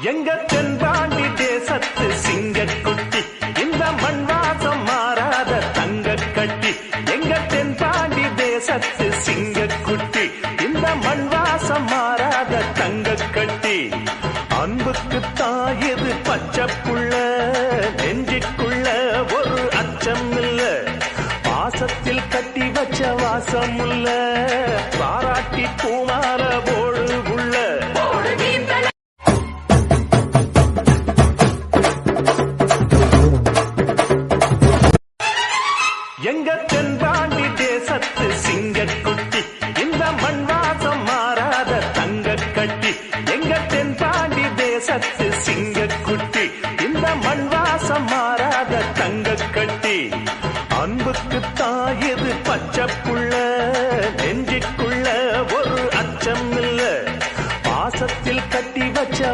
எங்க தென்பாண்டி தேசத்து சிங்கக்குட்டி இந்த மண் வாசம் மாறாத தங்க கட்டி. எங்க தென்பாண்டி தேசத்து சிங்கக்குட்டி இந்த மண் வாசம் மாறாத தங்க கட்டி. அன்புக்கு தாயது பச்சை புள்ள, நெஞ்சுக்குள்ள ஒரு அச்சம் இல்ல. பாசத்தில் கட்டி வச்ச வாசம் இல்ல, பாராட்டி பூமார போடு உள்ள. எங்க தென்பாண்டி தேசத்து சிங்கக்குட்டி இந்த மண் வாசம் மாறாத தங்க கட்டி. எங்க தென்பாண்டி தேசத்து சிங்கக்குட்டி இந்த மண் வாசம் மாறாத தங்க கட்டி. அன்புக்கு தாயது பச்சை புள்ள, நெஞ்சுக்குள்ள ஒரு அச்சம் இல்ல. பாசத்தில் கட்டி வச்ச